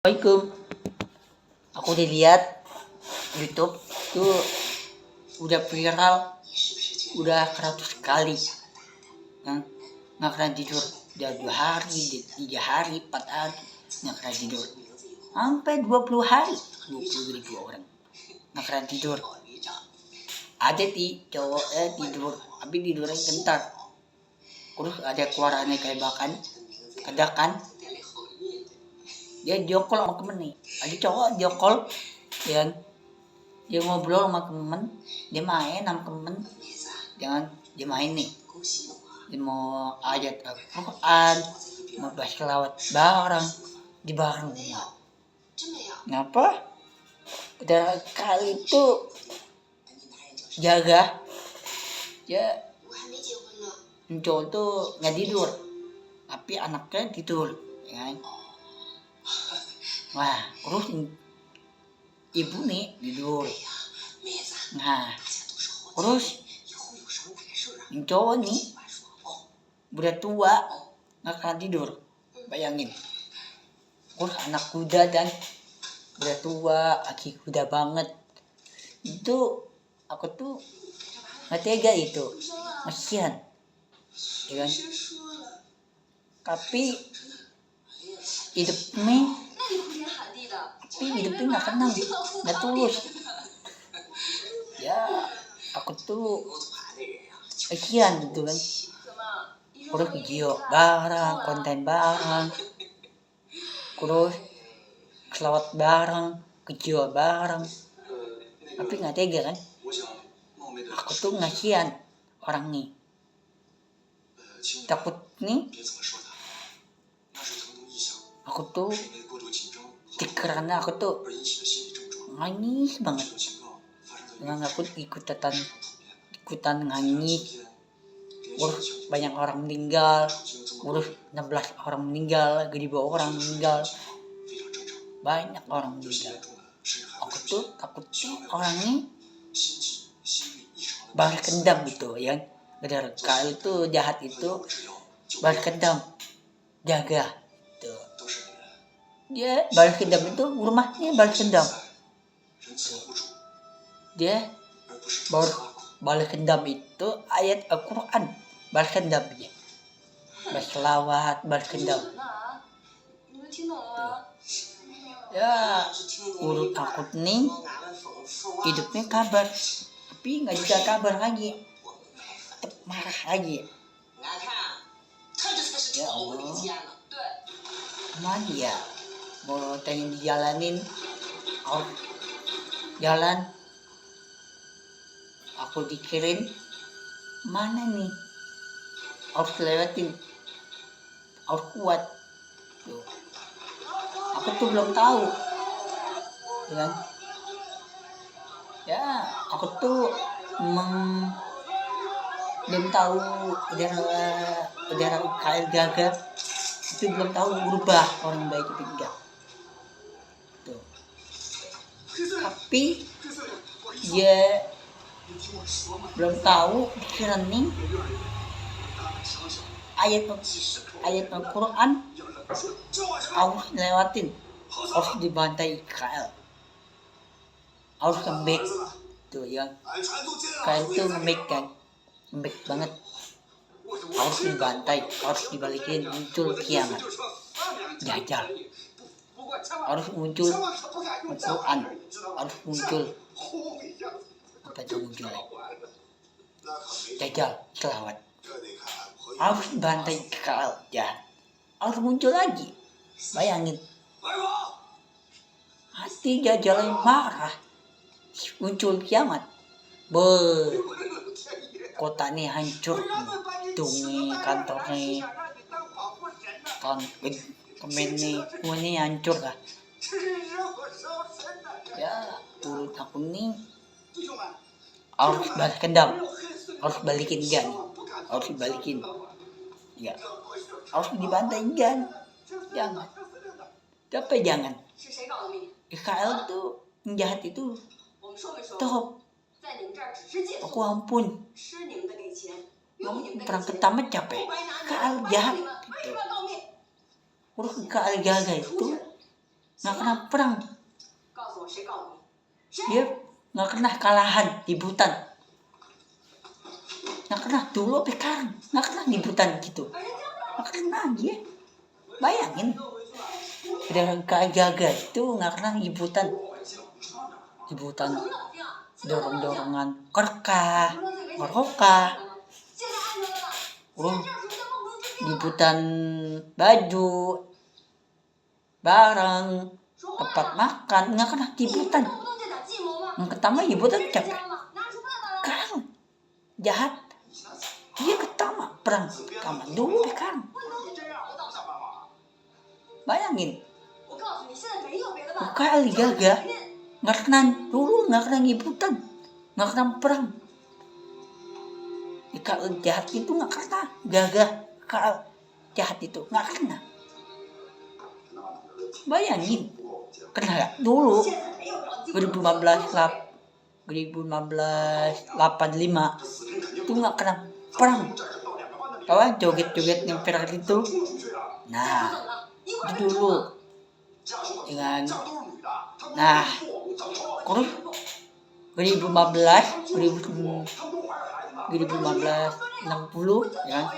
Assalamualaikum. Aku udah lihat YouTube tuh udah viral, udah 100 kali. Yang nggak pernah tidur, udah 2 hari, 3 hari, 4 hari nggak pernah tidur. Sampai 20 hari, 20.000 orang nggak pernah tidur. Ada cowok tidur, tapi tidurnya bentar. Terus ada keluarannya kayak kedakan. Dia jokol sama temen nih, ada cowok jokol ya, dia ngobrol sama temen, dia main sama temen, dia main nih, dia mau ayat Al-Quran, mau baca selawat bareng di bareng rumah. Ngapa? Udah kali itu jaga ya, cowok tuh nggak tidur, tapi anaknya tidur, ya kan? Wah, terus ibu nih tidur. Nah, terus cowok nih udah tua nggak akan tidur. Bayangin. Terus anak kuda dan udah tua, aki kuda banget. Itu aku tuh nggak tega itu, kasihan, ya kan? Tapi hidupnya nggak tenang, nggak tulus. Ya, aku tuh kasihan gitu kan. Terus video bareng, konten bareng, terus selawat bareng, kecil bareng, tapi nggak tega kan? Aku tuh ngasihan orang nih, takut nih aku tuh karena aku tuh nangis banget, nggak aku ikutan nangis. Urus banyak orang meninggal, urus 16 orang meninggal, lagi dibawa orang meninggal, banyak orang meninggal. Aku tuh takutnya orang ini balas dendam gitu ya, kalau itu jahat itu balas dendam, jaga itu dia balas dendam, itu rumahnya balas dendam, dia balas dendam itu ayat Al-Quran, balas dendam dia, berselawat, balas dendam. Ya, urut takut nih hidupnya kabar, tapi nggak juga kabar lagi, tetap marah lagi. Ya Allah, mana ya mau pengen dijalanin jalan, aku dikirim mana nih, harus lewatin, harus kuat tuh. Aku tuh belum tahu kan ya, aku tuh belum tahu udara UKM gagal itu, belum tahu berubah orang baik itu enggak tuh. Tapi dia belum tahu pikiran nih ayat Al-Quran harus lewatin, harus dibantai Israel, harus lembek tuh ya, Israel itu lembek kan, lembek banget, harus dibantai, harus dibalikin, muncul kiamat, dajjal, harus muncul Al-Quran, harus muncul apa itu munculnya, dajjal, selawat, harus dibantai Israel ya, harus muncul lagi. Bayangin, hati dajjal yang marah, muncul kiamat, kota ini hancur, gedungnya, kantornya, kemennya, semuanya hancur lah. Ya, urut aku nih harus balas dendam, harus balikin gan, harus dibalikin, ya, harus dibantai gan, jangan, tapi jangan. Israel tuh penjahat itu, top. Aku ampun, perang pertama capek, Israel jahat gitu. Urus Israel jaga itu nggak pernah perang. Dia nggak pernah kalahan di hutan. Nggak pernah dulu sekarang nggak pernah di hutan gitu. Nggak pernah dia. Bayangin. Udah jaga itu nggak pernah di hutan. Di hutan dorong-dorongan kerkah, ngerokah. Liputan baju, barang, tempat makan, nggak kena liputan. Yang pertama liputan capek, kan jahat. Dia pertama perang, pertama dulu kan. Bayangin, kali gaga, nggak kena dulu, nggak kena liputan, nggak kena perang. Kalau jahat itu nggak kena, gagah kalau jahat itu nggak kena. Bayangin, kena gak? Dulu 2015 85 itu nggak kena perang. Tahu kan joget-joget yang perang itu? Nah, itu dulu dengan terus 2015 60 ya.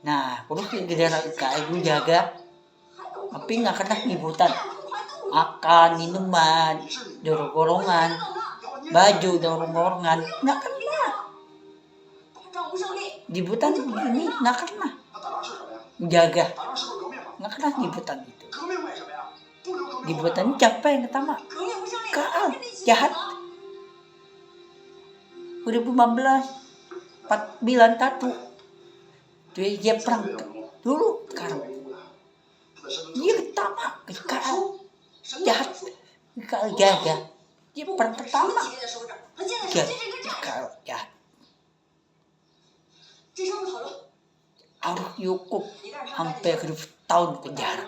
Nah, terus negara itu jaga tapi nggak kena liputan. Makan, minuman, dorong-dorongan, baju dorong-dorongan, nggak kena. Liputan ini nggak kena. Jaga, nggak kena liputan itu. Liputan capek yang pertama. Kaal, jahat. 2015 491 dia perang dulu sekarang dia pertama Kaal jahat Kaal jaga dia perang pertama Kaal jahat harus dihukum sampai 10 tahun penjara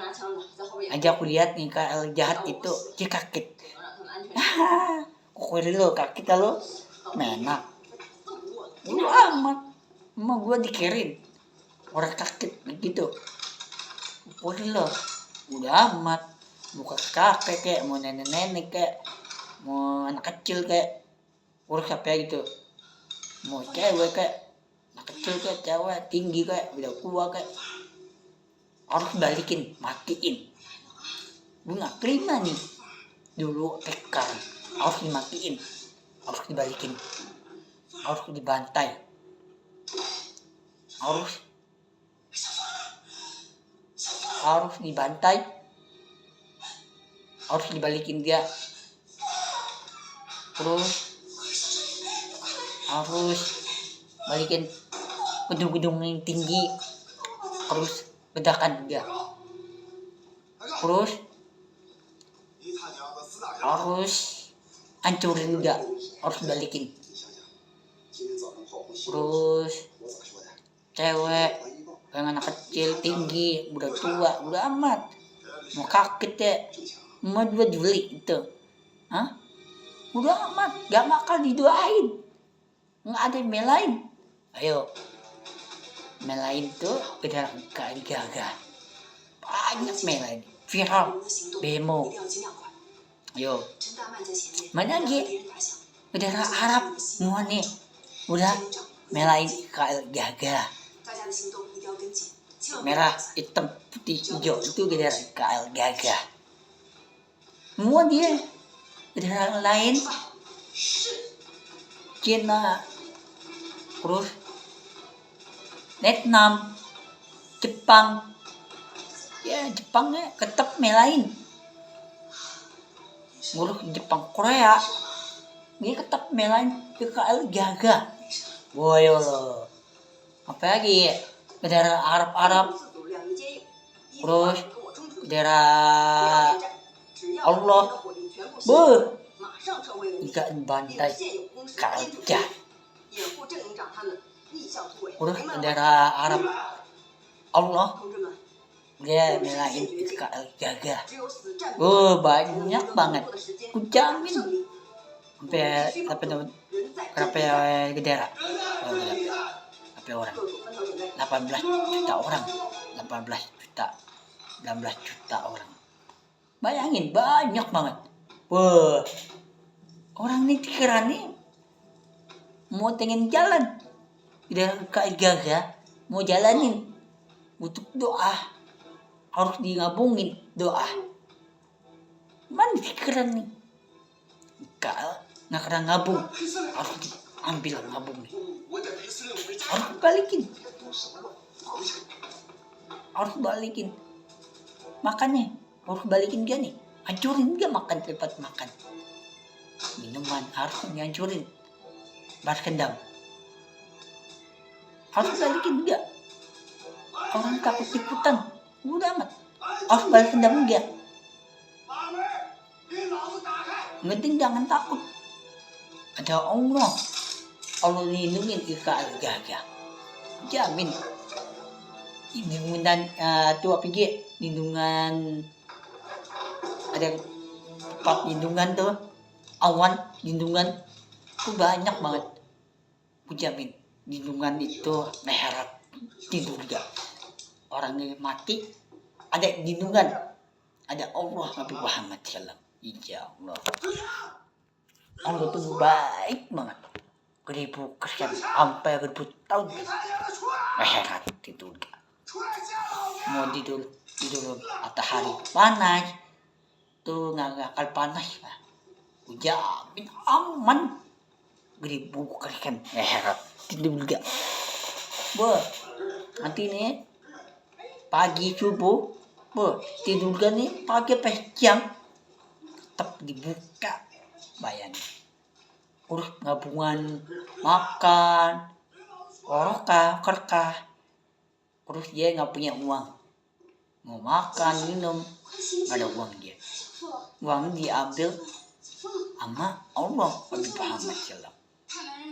aja. Aku lihat nih Kaal jahat itu dia kaget kok lo kaget lo menak lu amat emang gua dikirim orang kaget begitu. Lo udah amat buka kakek kayak mau nenek-nenek kayak mau anak kecil kayak urus apa gitu, mau cewek kayak anak kecil kayak cewek tinggi kayak udah tua kayak harus balikin matiin. Gue nggak terima nih dulu tekar harus dimatiin, harus dibalikin, harus dibantai, harus dibantai, harus dibalikin dia, terus harus balikin gedung-gedung yang tinggi, terus bedakan dia, terus harus hancurin dia, harus balikin, terus cewek yang anak kecil tinggi udah tua udah amat mau kaget ya mau dua juli itu udah amat gak bakal didoain, nggak ada yang melain. Ayo melain tuh beda kali gagah banyak melain viral demo. Ayo mana lagi bendera Arab semua nih udah melain kali gagah merah hitam putih hijau itu bendera KL gagah semua dia. Bendera lain Cina, terus Vietnam, Jepang, ya Jepangnya tetap melain. Ngurus Jepang Korea, dia tetap melain PKL jaga. Boyo lo, apa lagi? Bendera Arab, terus bendera Allah, ikan bantai kaca. Terus bendera Arab Allah dia melain PKL jaga. Banyak banget. Ku jamin sampai berapa bendera? Berapa orang? 18 juta orang. 19 juta orang. Bayangin, banyak banget. Wah, orang ini pikiran nih mau pengen jalan. Udah gagal, mau jalanin. Butuh doa. Harus digabungin doa. Mana pikiran nih? Nggak kena ngabung. Harus diambil ngabung nih. Harus balikin. Harus balikin. Makannya harus balikin dia nih. Hancurin dia makan tempat makan. Minuman harus dihancurin. Balas dendam. Harus balikin dia. Orang takut ikutan. Udah amat. Harus balas dendam dia. Penting jangan takut. Ada Allah. Allah lindungin Ika Al-Gaga. Jamin. Lindungan tua PG. Lindungan. Ada 4 lindungan tuh. Awan lindungan. Itu banyak banget. Aku jamin. Lindungan itu meheret. Tidur gak. Orang yang mati. Ada lindungan. Ada Allah Nabi Muhammad SAW. Insya Allah. Allah tuh baik banget. 1000 kesekian sampai 1000 tahun. Meheret tidur gak. Mau tidur matahari panas. Tuh nggak akan panas lah. Jamin aman. 1000 kesekian meheret tidur gak. Nanti nih pagi subuh, tidur gak nih pagi pas siang tetap dibuka. Bayangin. Urus gabungan makan, kerkah. Terus dia nggak punya uang. Mau makan, minum, nggak ada uang dia. Uang diambil sama Allah Nabi Muhammad SAW.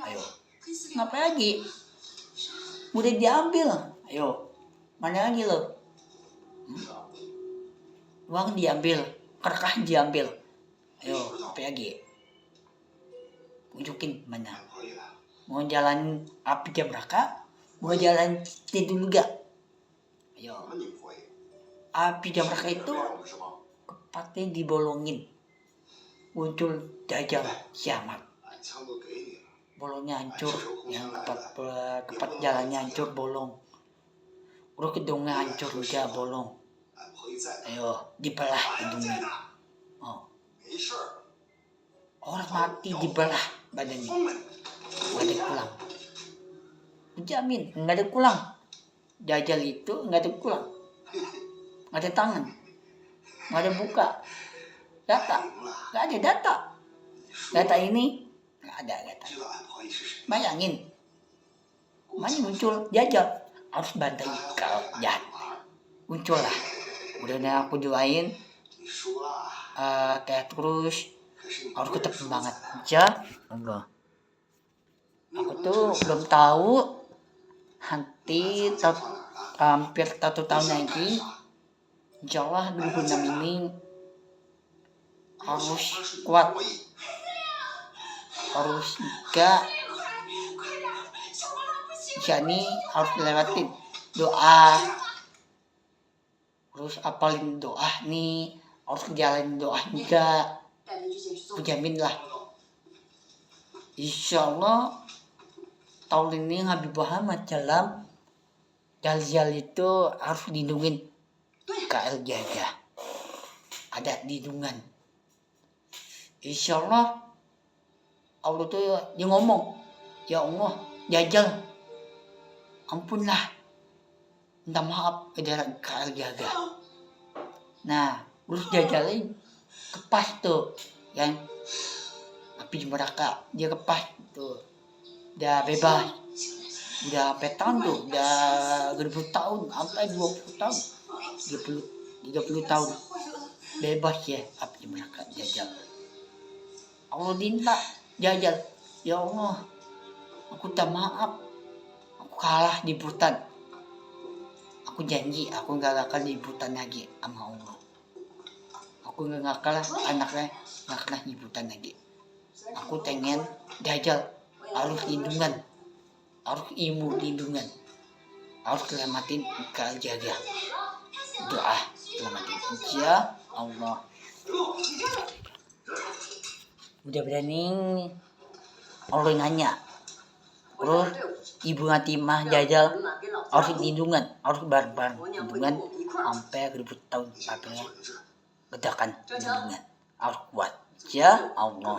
Ayo, ngapain lagi? Udah diambil. Ayo, mana lagi lo? Uang diambil, kerkah diambil. Ayo, apa lagi? Tunjukin mana? Mau jalan api jam berapa? Mau jalan tidur gak? Ayo. Api jam berapa itu kepatnya dibolongin. Muncul Dajjal kiamat. Bolongnya hancur, yang kepat jalannya hancur bolong. Udah gedungnya hancur juga bolong. Ayo, dibelah gedungnya. Oh. Orang mati dibelah badannya. Nggak ada kulang. Jamin, nggak ada kulang. Dajjal itu nggak ada kulang. Nggak ada tangan. Nggak ada buka. Data. Nggak ada data. Data ini nggak ada data. Bayangin. Mana muncul Dajjal. Harus bantai kalau jahat. Muncul lah. Udah aku doain. Kayak terus. Harus tetap semangat aja. Enggak. Aku tuh belum tahu nanti hampir 1 tahun lagi, insya Allah 2006 ini harus kuat, harus juga jadi harus lewatin doa, terus apalin doa nih, harus jalanin doa juga. Aku jamin lah, insya Allah tahun ini Habib Muhammad dalam Dajjal itu harus dilindungin KL Jaga. Ada lindungan. Insya Allah Allah tuh dia ngomong, ya Allah Dajjal ampunlah, minta maaf kepada KL Jaga. Nah terus Dajjal ini kepas tuh yang api neraka, dia kepas tuh, udah bebas, udah sampai tahun tuh, udah 1000 tahun sampai 20 tahun, 30 tahun bebas ya api neraka Dajjal. Allah minta Dajjal, ya Allah aku minta maaf, aku kalah di hutan, aku janji aku gak akan di hutan lagi sama Allah. Aku gak kalah, anaknya gak kalah di hutan lagi. Aku pengen Dajjal harus lindungan, harus ilmu lindungan, harus selamatin KL Jaga. Doa selamatin. Ya Allah. Udah berani orang nanya. Terus ibu Ngatimah jajal harus lindungan, harus bareng-bareng lindungan sampai 1000 tahun papanya gedakan lindungan harus kuat. Ya Allah.